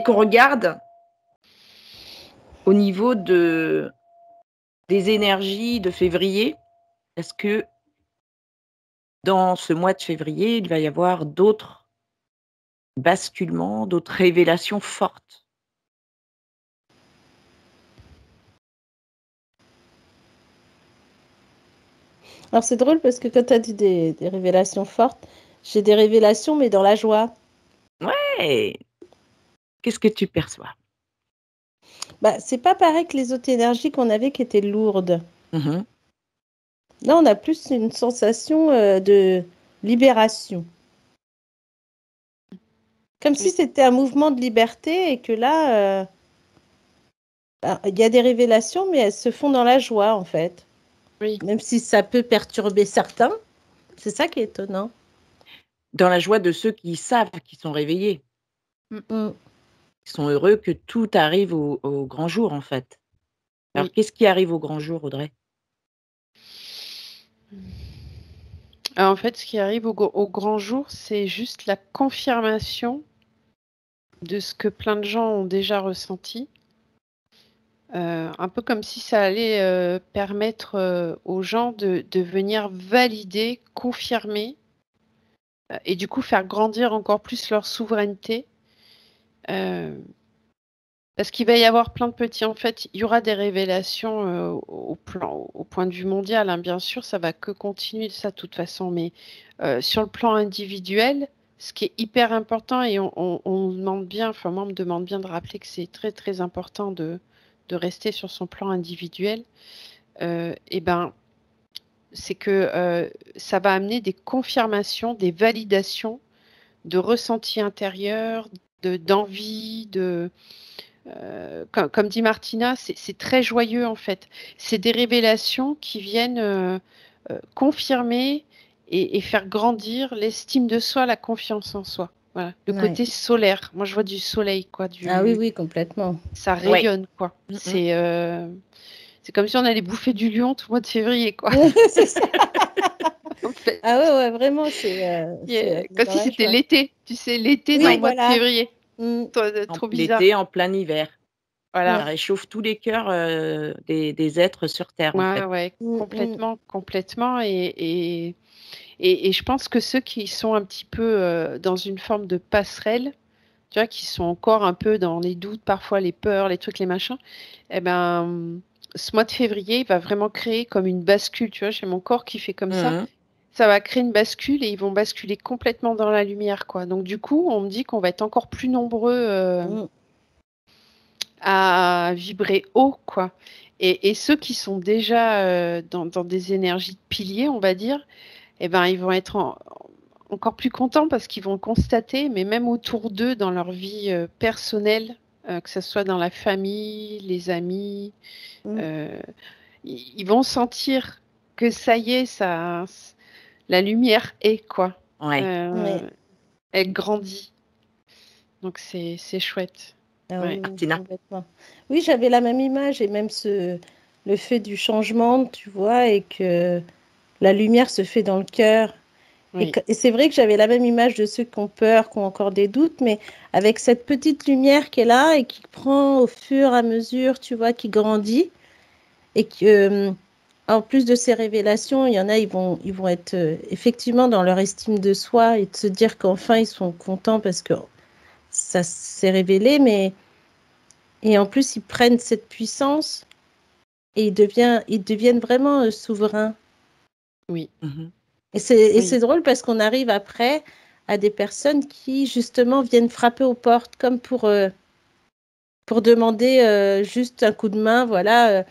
et qu'on regarde au niveau des énergies de février, est-ce que dans ce mois de février, il va y avoir d'autres basculements, d'autres révélations fortes? Alors c'est drôle parce que quand tu as dit des révélations fortes, j'ai des révélations mais dans la joie. Ouais! Qu'est-ce que tu perçois? Bah, c'est pas pareil que les autres énergies qu'on avait qui étaient lourdes. Mmh. Là, on a plus une sensation de libération. Comme si Oui. c'était un mouvement de liberté et que là, il y a des révélations, mais elles se font dans la joie, en fait. Oui. Même si ça peut perturber certains. C'est ça qui est étonnant. Dans la joie de ceux qui savent, qui sont réveillés, Mm. qui sont heureux que tout arrive au grand jour, en fait. Alors Oui. qu'est-ce qui arrive au grand jour, Audrey? En fait, ce qui arrive au grand jour, c'est juste la confirmation de ce que plein de gens ont déjà ressenti. Un peu comme si ça allait permettre aux gens de venir valider, confirmer et du coup faire grandir encore plus leur souveraineté. Parce qu'il va y avoir plein de petits. En fait, il y aura des révélations au point de vue mondial, hein, bien sûr, ça va que continuer ça de toute façon. Mais sur le plan individuel, ce qui est hyper important, et on demande bien, enfin moi on me demande bien de rappeler que c'est très très important de rester sur son plan individuel, et ben c'est que ça va amener des confirmations, des validations de ressentis intérieurs, d'envie, comme dit Martina, c'est très joyeux en fait. C'est des révélations qui viennent confirmer et faire grandir l'estime de soi, la confiance en soi. Voilà, le Ouais. côté solaire. Moi, je vois du soleil, quoi. Ah oui, oui, complètement. Ça Ouais. rayonne, quoi. Mmh. C'est comme si on allait bouffer du lion tout le mois de février, quoi. C'est ça. En fait, Ah ouais, ouais, vraiment, c'est on est comme dans si la c'était joie. l'été. Tu sais, l'été dans Oui, le mois de voilà. février. Mm. En Trop bizarre. l'été, en plein hiver. Voilà. Ça réchauffe tous les cœurs, des êtres sur terre, en Ouais, fait. ouais, Mm, mm. complètement, complètement. Et je pense que ceux qui sont un petit peu dans une forme de passerelle, tu vois, qui sont encore un peu dans les doutes, parfois les peurs, les trucs, les machins, eh ben, ce mois de février, il va vraiment créer comme une bascule, tu vois, j'ai mon corps qui fait comme ça. Mmh. Ça va créer une bascule et ils vont basculer complètement dans la lumière, quoi. Donc du coup, on me dit qu'on va être encore plus nombreux Mm. à vibrer haut, quoi. Et ceux qui sont déjà dans des énergies de piliers, on va dire, eh ben, ils vont être encore plus contents parce qu'ils vont constater, mais même autour d'eux, dans leur vie personnelle, que ce soit dans la famille, les amis, Mm. euh, ils vont sentir que ça y est, la lumière est, quoi. Ouais. Euh, Ouais. Elle grandit. Donc c'est chouette. Ah Ouais. oui, oui, Martina? complètement. Oui, j'avais la même image et même le fait du changement, tu vois, et que la lumière se fait dans le cœur. Oui. Et c'est vrai que j'avais la même image de ceux qui ont peur, qui ont encore des doutes, mais avec cette petite lumière qui est là et qui prend au fur et à mesure, tu vois, qui grandit. Et que, en plus de ces révélations, il y en a, ils vont être effectivement dans leur estime de soi et de se dire qu'enfin ils sont contents parce que ça s'est révélé, mais et en plus ils prennent cette puissance et ils deviennent vraiment souverains. Oui. Mmh. Et Oui. c'est drôle parce qu'on arrive après à des personnes qui justement viennent frapper aux portes comme pour demander juste un coup de main, voilà.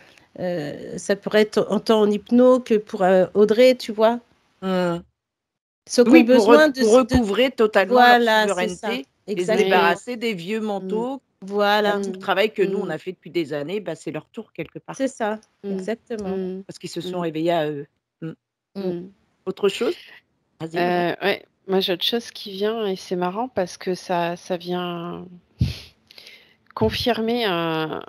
Ça pourrait être autant en hypno que pour Audrey, tu vois. Mmh. Ceux qui ont Oui, besoin pour recouvrer totalement leur Voilà, c'est ça. souveraineté et se Oui. Exactement. débarrasser des vieux Mm, manteaux. Bah, Voilà. tout le mm, travail que nous, on mm, a fait depuis des années, bah, c'est leur tour quelque part, C'est ça. mm, Exactement. mm, parce qu'ils se sont mm, réveillés à eux. Mmh. Mm. mm. Autre chose? Vas-y, Audrey. Ouais, moi j'ai autre chose qui vient et c'est marrant parce que ça vient confirmer un-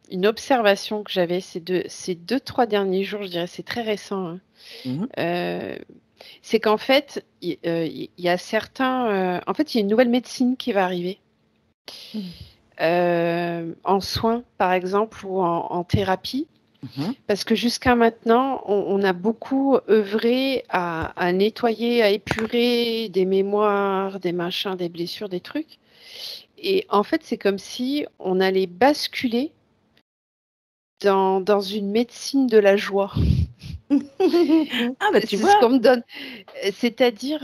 une observation que j'avais ces 2, 3 derniers jours, je dirais, c'est très récent, hein. Mmh. Euh, c'est qu'en fait, il y a certains, en fait, il y a une nouvelle médecine qui va arriver. en soins, par exemple, ou en thérapie. Mhm. Parce que jusqu'à maintenant, on a beaucoup œuvré à nettoyer, à épurer des mémoires, des machins, des blessures, des trucs. Et en fait, c'est comme si on allait basculer dans une médecine de la joie. Ah, bah, tu C'est ce vois. qu'on me donne. C'est-à-dire,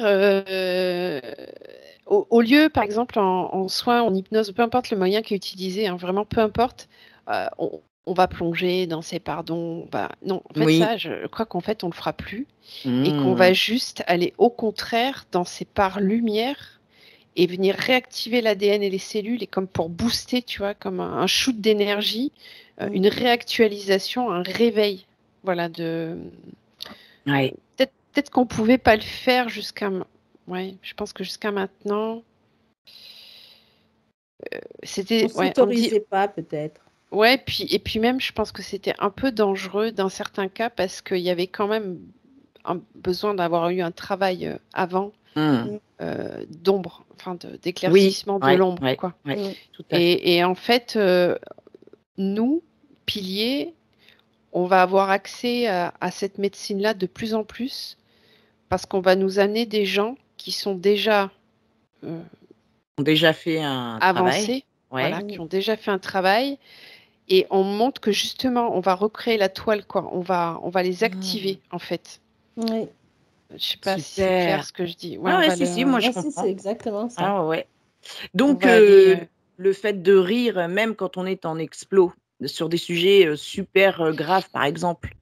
au lieu, par exemple, en soins, en hypnose, peu importe le moyen qui est utilisé, hein, vraiment peu importe, on va plonger dans ses pardons. Non, en fait, Oui. ça, je crois qu'en fait, on ne le fera plus et qu'on va juste aller au contraire dans ces parts lumière et venir réactiver l'ADN et les cellules et comme pour booster, tu vois, comme un shoot d'énergie, une réactualisation, un réveil. Voilà, Ouais. peut-être qu'on pouvait pas le faire ouais, je pense que jusqu'à maintenant, On c'était ne s'autorisait pas, peut-être. ouais, et puis même, je pense que c'était un peu dangereux dans certains cas parce qu'il y avait quand même besoin d'avoir eu un travail avant Mm. d'ombre, enfin Oui. d'éclaircissement de Ouais. l'ombre, Ouais. quoi. Ouais. Tout à fait. Et en fait, nous, piliers, on va avoir accès à cette médecine-là de plus en plus parce qu'on va nous amener des gens qui sont déjà Ont déjà fait un travail. avancés, Ouais. voilà, qui ont déjà fait un travail, et on montre que justement, on va recréer la toile, quoi. On va les activer, en fait. Oui. Je sais pas si c'est clair Super. ce que je dis. Ouais, Ah on ouais, va si, moi je Ah, si, comprends. c'est exactement ça. Ah ouais. on Donc, va aller. le fait de rire, même quand on est en explo, sur des sujets super graves, par exemple,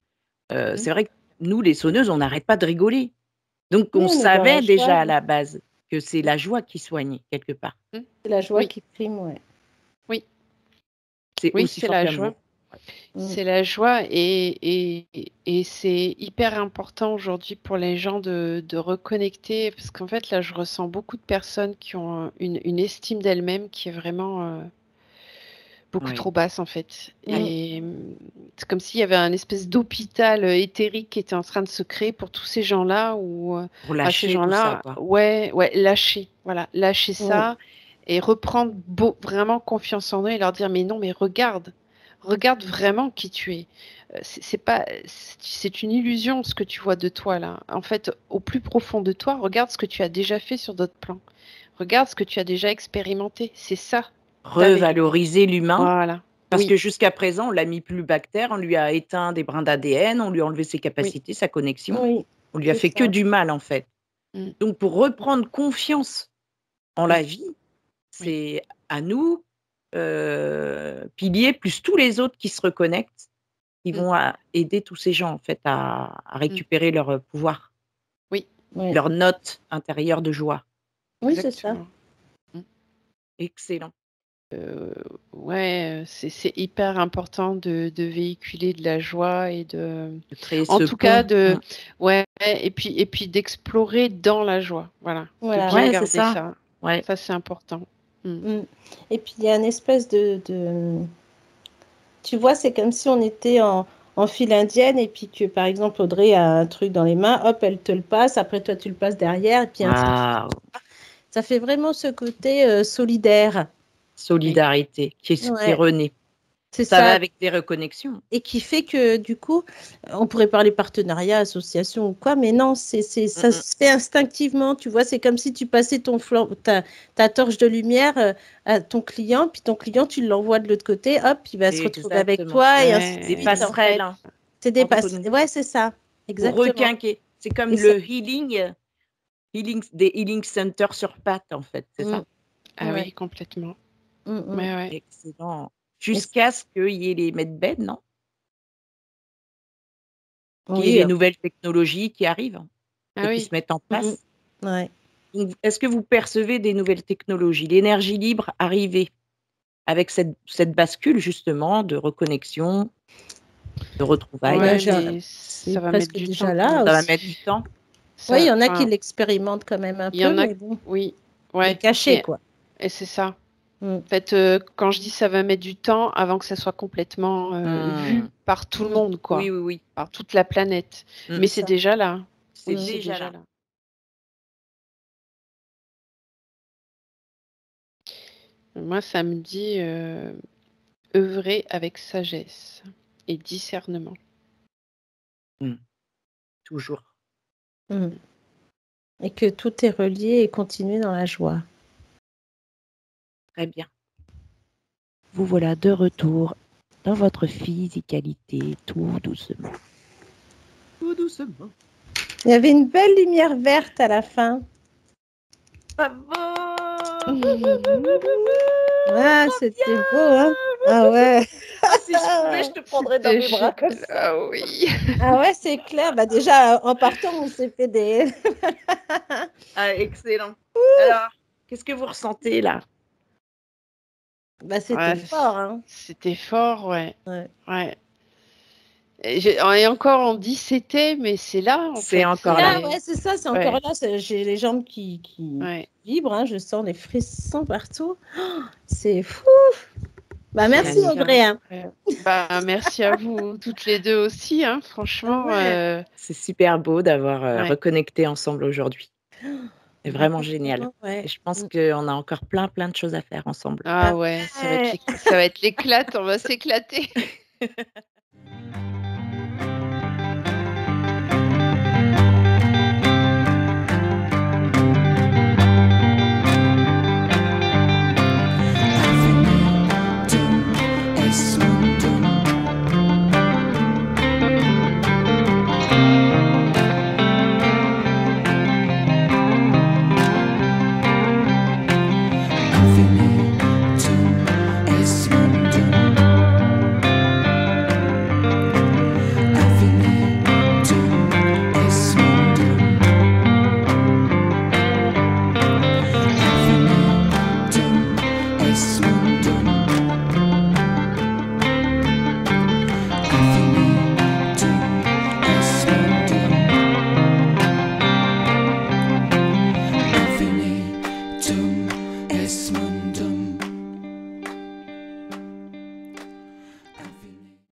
c'est vrai que nous, les sonneuses, on n'arrête pas de rigoler. Donc, Oui, on on est dans la savait joie. déjà à la base que c'est la joie qui soignait, quelque part. C'est la joie Oui, qui prime, ouais. oui, C'est oui, aussi c'est fort que la l'amour. joie. C'est la joie et c'est hyper important aujourd'hui pour les gens de reconnecter parce qu'en fait, là, je ressens beaucoup de personnes qui ont une estime d'elles-mêmes qui est vraiment beaucoup Oui. trop basse, en fait. Ouais. Et c'est comme s'il y avait un espèce d'hôpital éthérique qui était en train de se créer pour tous ces gens-là ou Pour ces lâcher tout ça, gens-là, quoi. ouais, lâcher, voilà, lâcher ça et reprendre vraiment confiance en eux et leur dire mais non, mais regarde vraiment qui tu es. C'est pas, c'est une illusion ce que tu vois de toi là. En fait, au plus profond de toi, regarde ce que tu as déjà fait sur d'autres plans. Regarde ce que tu as déjà expérimenté. C'est ça, ta vérité. Revaloriser l'humain, Voilà. parce Oui, que jusqu'à présent, on l'a mis plus bactère, on lui a éteint des brins d'ADN, on lui a enlevé ses oui, capacités, sa connexion. Oui, On lui a c'est fait que ça. du mal, en fait. mm, Donc, pour reprendre confiance en la oui, vie, oui, c'est à nous, piliers, plus tous les autres qui se reconnectent, qui mm, vont aider tous ces gens, en fait, à mm, récupérer leur pouvoir, oui, Oui, leur note intérieure de joie. oui, c'est ça. exactement. Mm. Excellent. Ouais, c'est hyper important de véhiculer de la joie et De créer en ce tout cas, pont. Mmh. ouais, et puis d'explorer dans la joie. Voilà, de Voilà. bien Ouais, c'est garder ça. ça. Ouais. Ça, c'est important. Mm. Et puis, il y a une espèce Tu vois, c'est comme si on était en file indienne et puis que, par exemple, Audrey a un truc dans les mains, hop, elle te le passe, après toi, tu le passes derrière, et puis ainsi de suite. Waouh! Ça fait vraiment ce côté solidaire. Oui, Solidarité qui Ouais, renaît. c'est Ça va ça. avec des reconnexions. Et qui fait que, du coup, on pourrait parler partenariat, association ou quoi, mais non, Mmh ça mh. se fait instinctivement, tu vois, c'est comme si tu passais ta torche de lumière à ton client, puis ton client, tu l'envoies de l'autre côté, hop, il va se retrouver avec Exactement. toi, et ainsi de Des suite, en ouais, passerelles, fait. hein, C'est des entre passes. nous, Ouais, c'est ça, pour exactement. requinquer. C'est comme Et ça, le des healing centers sur pattes, en fait, c'est ça? mm, ah ouais, oui, complètement. mm. Ouais, ouais. Excellent. Et Jusqu'à ce qu'il y ait les medbeds, non? Qu'il y ait oui, les nouvelles technologies qui arrivent Ah et qui se oui. mettent en mm, place. ouais. Donc, est-ce que vous percevez des nouvelles technologies, l'énergie libre arriver avec cette bascule justement de reconnexion, de retrouvailles? Ben, Ouais, mais c'est ça va mettre presque du temps déjà quand là même. Ça va mettre aussi. du temps? Oui, il y Ça, en a qui enfin, l'expérimentent quand même un il y peu, en a, mais bon, oui, mais ouais. caché, quoi. Et c'est ça. Mm, En fait, quand je dis ça va mettre du temps avant que ça soit complètement vu Mmh. par tout le mm, monde, Oui, quoi, oui, oui. par toute la planète. Mmh. Mais c'est c'est ça. déjà là. C'est Oui, c'est déjà déjà là. là. Moi, ça me dit œuvrer avec sagesse et discernement. Toujours. Mm. Et que tout est relié et continue dans la joie. Très bien. Vous voilà de retour dans votre physicalité, tout doucement. Tout doucement. Il y avait une belle lumière verte à la fin. Bravo. Ah, c'était beau, hein? Ah ouais. Ah, si je pouvais, je te prendrais dans mes bras comme ça. Ah oui. Ah ouais, c'est clair. Bah déjà, en partant, on s'est fait des... Ah, excellent. Alors, qu'est-ce que vous ressentez là? Bah, c'était Ouais, fort, hein? C'était fort, ouais. Ouais. Ouais. Et encore, on dit c'était, mais c'est là, en C'est fait. encore Là, là. ouais, c'est ça, c'est Ouais. encore là. J'ai les jambes qui Ouais. vibrent, hein, je sens des frissons partout. Oh, c'est fou! Bah, merci Magnifique. Audrey, hein. Bah, merci à vous toutes les deux aussi, hein, franchement. Ouais. C'est super beau d'avoir Ouais. reconnecté ensemble aujourd'hui. C'est vraiment génial. Ouais. Et je pense qu'on a encore plein de choses à faire ensemble. Ah ouais, ça va être l'éclate, on va s'éclater.